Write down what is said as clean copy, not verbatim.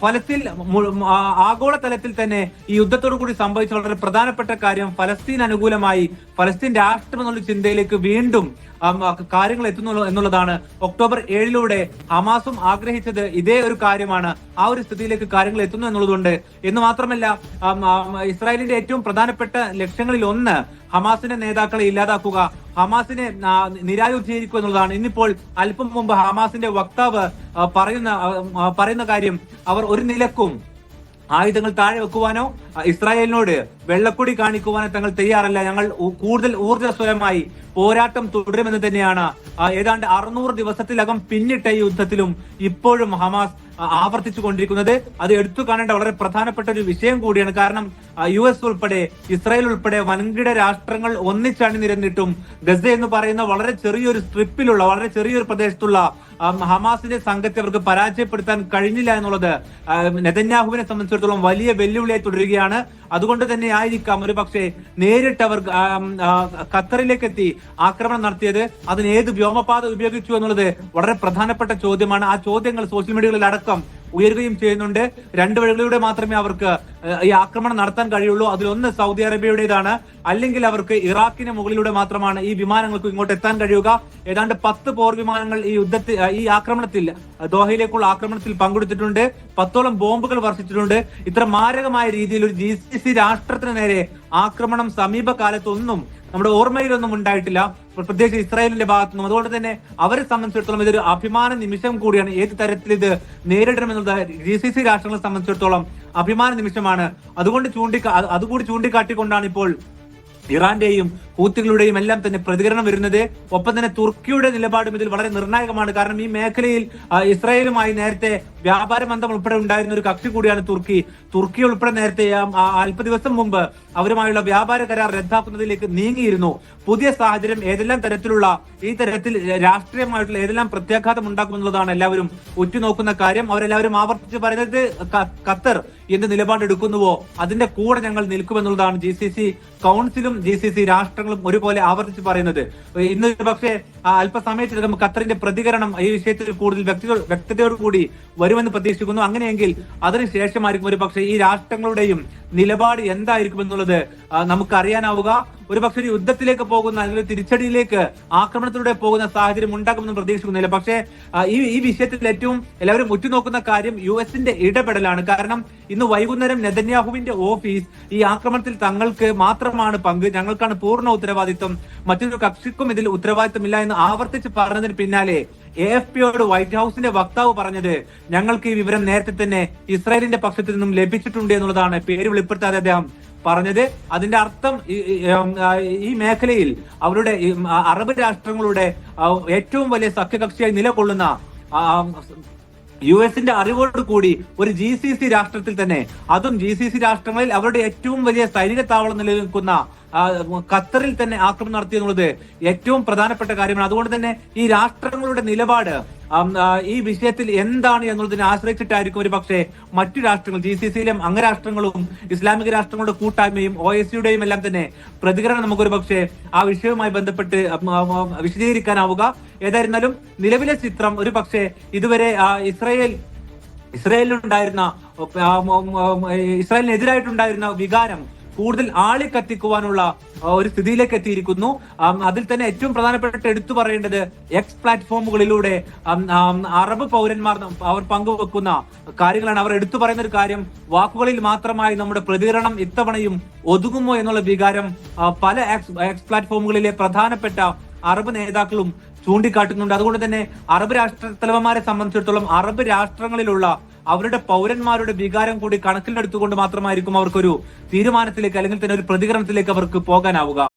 ഫലസ്തീൻ ആഗോളതലത്തിൽ തന്നെ ഈ യുദ്ധത്തോടു കൂടി സംഭവിച്ച വളരെ പ്രധാനപ്പെട്ട കാര്യം ഫലസ്തീൻ അനുകൂലമായി ഫലസ്തീൻ രാഷ്ട്രം എന്നുള്ള ചിന്തയിലേക്ക് വീണ്ടും കാര്യങ്ങൾ എത്തുന്നു എന്നുള്ളതാണ്. ഒക്ടോബർ 7 ഹമാസും ആഗ്രഹിച്ചത് ഇതേ ഒരു കാര്യമാണ്. ആ ഒരു സ്ഥിതിയിലേക്ക് കാര്യങ്ങൾ എത്തുന്നു എന്നുള്ളതുകൊണ്ട് എന്ന് മാത്രമല്ല ഇസ്രായേലിന്റെ ഏറ്റവും പ്രധാനപ്പെട്ട ലക്ഷ്യങ്ങളിൽ ഒന്ന് ഹമാസിന്റെ നേതാക്കളെ ഇല്ലാതാക്കുക, ഹമാസിനെ നിരായുധീകരിക്കുക എന്നുള്ളതാണ്. ഇന്നിപ്പോൾ അല്പം മുമ്പ് ഹമാസിന്റെ വക്താവ് പറയുന്ന കാര്യം അവർ ഒരു നിലക്കും ആയുധങ്ങൾ താഴെ വെക്കുവാനോ ഇസ്രായേലിനോട് വെള്ളക്കൊടി കാണിക്കുവാനോ തങ്ങൾ തയ്യാറല്ല. ഞങ്ങൾ കൂടുതൽ ഊർജ്ജസ്വലമായി പോരാട്ടം തുടരുമെന്ന് തന്നെയാണ് ഏതാണ്ട് 600 ദിവസത്തിലകം പിന്നിട്ട ഈ യുദ്ധത്തിലും ഇപ്പോഴും ഹമാസ് ആവർത്തിച്ചു കൊണ്ടിരിക്കുന്നത്. അത് എടുത്തു കാണേണ്ട വളരെ പ്രധാനപ്പെട്ട ഒരു വിഷയം കൂടിയാണ്. കാരണം US ഉൾപ്പെടെ ഇസ്രായേൽ ഉൾപ്പെടെ വൻകിട രാഷ്ട്രങ്ങൾ ഒന്നിച്ചണിനിരന്നിട്ടും ഗസ എന്ന് പറയുന്ന വളരെ ചെറിയൊരു സ്ട്രിപ്പിലുള്ള വളരെ ചെറിയൊരു പ്രദേശത്തുള്ള ഹമാസിന്റെ സംഘത്തെ അവർക്ക് പരാജയപ്പെടുത്താൻ കഴിഞ്ഞില്ല എന്നുള്ളത് നെതന്യാഹുവിനെ സംബന്ധിച്ചിടത്തോളം വലിയ വെല്ലുവിളിയായി തുടരുകയാണ്. അതുകൊണ്ട് തന്നെ ആയിരിക്കാം ഒരു പക്ഷേ നേരിട്ട് അവർ ഖത്തറിലേക്ക് എത്തി ആക്രമണം നടത്തിയത്. അതിന് ഏത് വ്യോമപാത ഉപയോഗിച്ചു എന്നുള്ളത് വളരെ പ്രധാനപ്പെട്ട ചോദ്യമാണ്. ആ ചോദ്യങ്ങൾ സോഷ്യൽ മീഡിയകളിൽ അടക്കം ഉയരുകയും ചെയ്യുന്നുണ്ട്. 2 വഴികളിലൂടെ മാത്രമേ അവർക്ക് ഈ ആക്രമണം നടത്താൻ കഴിയുള്ളൂ. അതിലൊന്ന് സൗദി അറേബ്യയുടേതാണ്, അല്ലെങ്കിൽ അവർക്ക് ഇറാഖിന് മുകളിലൂടെ മാത്രമാണ് ഈ വിമാനങ്ങൾക്ക് ഇങ്ങോട്ട് എത്താൻ കഴിയുക. ഏതാണ്ട് 10 പോർ വിമാനങ്ങൾ ഈ ആക്രമണത്തിൽ ദോഹയിലേക്കുള്ള ആക്രമണത്തിൽ പങ്കെടുത്തിട്ടുണ്ട്. 10ഓളം ബോംബുകൾ വർഷിച്ചിട്ടുണ്ട്. ഇത്ര മാരകമായ രീതിയിൽ ഒരു GCC രാഷ്ട്രത്തിന് നേരെ ആക്രമണം സമീപകാലത്തൊന്നും നമ്മുടെ ഓർമ്മയിലൊന്നും ഉണ്ടായിട്ടില്ല, പ്രത്യേകിച്ച് ഇസ്രായേലിന്റെ ഭാഗത്തുനിന്നും. അതുകൊണ്ട് തന്നെ അവരെ സംബന്ധിച്ചിടത്തോളം ഇതൊരു അഭിമാന നിമിഷം കൂടിയാണ്. ഏത് തരത്തിൽ ഇത് നേരിടണമെന്നുള്ളത് GCC രാഷ്ട്രങ്ങളെ സംബന്ധിച്ചിടത്തോളം അഭിമാന നിമിഷമാണ്. അതുകൂടി ചൂണ്ടിക്കാട്ടിക്കൊണ്ടാണ് ഇപ്പോൾ ഇറാന്റെയും ഹൂത്തികളുടെയും എല്ലാം തന്നെ പ്രതികരണം വരുന്നത്. ഒപ്പം തന്നെ തുർക്കിയുടെ നിലപാടും ഇതിൽ വളരെ നിർണായകമാണ്. കാരണം ഈ മേഖലയിൽ ഇസ്രായേലുമായി നേരത്തെ വ്യാപാര ബന്ധം ഉൾപ്പെടെ ഉണ്ടായിരുന്ന ഒരു കക്ഷി കൂടിയാണ് തുർക്കി ഉൾപ്പെടെ നേരത്തെ അല്പ ദിവസം മുമ്പ് അവരുമായുള്ള വ്യാപാര കരാർ റദ്ദാക്കുന്നതിലേക്ക് നീങ്ങിയിരുന്നു. പുതിയ സാഹചര്യം ഈ തരത്തിൽ രാഷ്ട്രീയമായിട്ടുള്ള ഏതെല്ലാം പ്രത്യാഘാതം ഉണ്ടാക്കുമെന്നുള്ളതാണ് എല്ലാവരും ഉറ്റുനോക്കുന്ന കാര്യം. അവരെല്ലാവരും ആവർത്തിച്ച് പറയുന്നത് ഖത്തർ എന്ത് നിലപാടെടുക്കുന്നുവോ അതിന്റെ കൂടെ ഞങ്ങൾ നിൽക്കുമെന്നുള്ളതാണ് GCC കൗൺസിലും GCC രാഷ്ട്രങ്ങളും ഒരുപോലെ ആവർത്തിച്ച് പറയുന്നത്. ഇന്ന് പക്ഷേ അല്പസമയത്തിനകം ഖത്തറിന്റെ പ്രതികരണം ഈ വിഷയത്തിൽ കൂടുതൽ വ്യക്തതയോടുകൂടി വരുമെന്ന് പ്രതീക്ഷിക്കുന്നു. അങ്ങനെയെങ്കിൽ അതിനുശേഷമായിരിക്കും ഒരു പക്ഷേ ഈ രാഷ്ട്രങ്ങളുടെയും നിലപാട് എന്തായിരിക്കും എന്നുള്ളത് നമുക്ക് അറിയാനാവുക. ഒരു പക്ഷേ ഒരു യുദ്ധത്തിലേക്ക് പോകുന്ന അല്ലെങ്കിൽ തിരിച്ചടിയിലേക്ക് ആക്രമണത്തിലൂടെ പോകുന്ന സാഹചര്യം ഉണ്ടാകുമെന്ന് പ്രതീക്ഷിക്കുന്നില്ല. പക്ഷേ ഈ വിഷയത്തിൽ ഏറ്റവും എല്ലാവരും ഉറ്റുനോക്കുന്ന കാര്യം US-ന്റെ ഇടപെടലാണ്. കാരണം ഇന്ന് വൈകുന്നേരം നെതന്യാഹുവിന്റെ ഓഫീസ് ഈ ആക്രമണത്തിൽ തങ്ങൾക്ക് മാത്രമാണ് പങ്ക്, ഞങ്ങൾക്കാണ് പൂർണ്ണ ഉത്തരവാദിത്വം, മറ്റൊരു കക്ഷിക്കും ഇതിൽ ഉത്തരവാദിത്തമില്ല എന്ന് ആവർത്തിച്ച് പറഞ്ഞതിന് പിന്നാലെ AFPയോട് വൈറ്റ് ഹൌസിന്റെ വക്താവ് പറഞ്ഞത് ഞങ്ങൾക്ക് ഈ വിവരം നേരത്തെ തന്നെ ഇസ്രായേലിന്റെ പക്ഷത്തിൽ നിന്നും ലഭിച്ചിട്ടുണ്ട് എന്നുള്ളതാണ്. പേര് വെളിപ്പെടുത്താതെ അദ്ദേഹം പറഞ്ഞത്. അതിന്റെ അർത്ഥം ഈ മേഖലയിൽ അവരുടെ അറബ് രാഷ്ട്രങ്ങളുടെ ഏറ്റവും വലിയ സഖ്യകക്ഷിയായി നിലകൊള്ളുന്ന US-ന്റെ അറിവോട് കൂടി ഒരു GCC രാഷ്ട്രത്തിൽ തന്നെ, അതും GCC രാഷ്ട്രങ്ങളിൽ അവരുടെ ഏറ്റവും വലിയ സൈനിക താവളം നിലനിൽക്കുന്ന ഖത്തറിൽ തന്നെ ആക്രമണം നടത്തിയെന്നുള്ളത് ഏറ്റവും പ്രധാനപ്പെട്ട കാര്യമാണ്. അതുകൊണ്ട് തന്നെ ഈ രാഷ്ട്രങ്ങളുടെ നിലപാട് ഈ വിഷയത്തിൽ എന്താണ് എന്നുള്ളതിനെ ആശ്രയിച്ചിട്ടായിരിക്കും ഒരു പക്ഷേ മറ്റു രാഷ്ട്രങ്ങൾ GCC-യിലെ അംഗരാഷ്ട്രങ്ങളും ഇസ്ലാമിക രാഷ്ട്രങ്ങളുടെ കൂട്ടായ്മയും OSCE-യുടെയും എല്ലാം തന്നെ പ്രതികരണം നമുക്കൊരു പക്ഷേ ആ വിഷയവുമായി ബന്ധപ്പെട്ട് വിശദീകരിക്കാനാവുക. ഏതായിരുന്നാലും നിലവിലെ ചിത്രം ഒരു പക്ഷേ ഇതുവരെ ഇസ്രായേലിനെതിരായിട്ടുണ്ടായിരുന്ന വികാരം കൂടുതൽ ആളിക്കത്തിക്കുവാനുള്ള ഒരു സ്ഥിതിയിലേക്ക് എത്തിയിരിക്കുന്നു. അതിൽ തന്നെ ഏറ്റവും പ്രധാനപ്പെട്ട എടുത്തു പറയേണ്ടത് X പ്ലാറ്റ്ഫോമുകളിലൂടെ അറബ് പൗരന്മാർ അവർ പങ്കുവെക്കുന്ന കാര്യങ്ങളാണ്. അവർ എടുത്തു പറയുന്ന ഒരു കാര്യം, വാക്കുകളിൽ മാത്രമായി നമ്മുടെ പ്രതികരണം ഇത്തവണയും ഒതുങ്ങുമോ എന്നുള്ള വികാരം പല X പ്ലാറ്റ്ഫോമുകളിലെ പ്രധാനപ്പെട്ട അറബ് നേതാക്കളും ചൂണ്ടിക്കാട്ടുന്നുണ്ട്. അതുകൊണ്ട് തന്നെ അറബ് രാഷ്ട്രത്തലവന്മാരെ സംബന്ധിച്ചിടത്തോളം അറബ് രാഷ്ട്രങ്ങളിലുള്ള അവരുടെ പൗരന്മാരുടെ വികാരം കൂടി കണക്കിലെടുത്തുകൊണ്ട് മാത്രമായിരിക്കും അവർക്കൊരു തീരുമാനത്തിലേക്ക് അല്ലെങ്കിൽ തന്നെ ഒരു പ്രതികരണത്തിലേക്ക് അവർക്ക് പോകാനാവുക.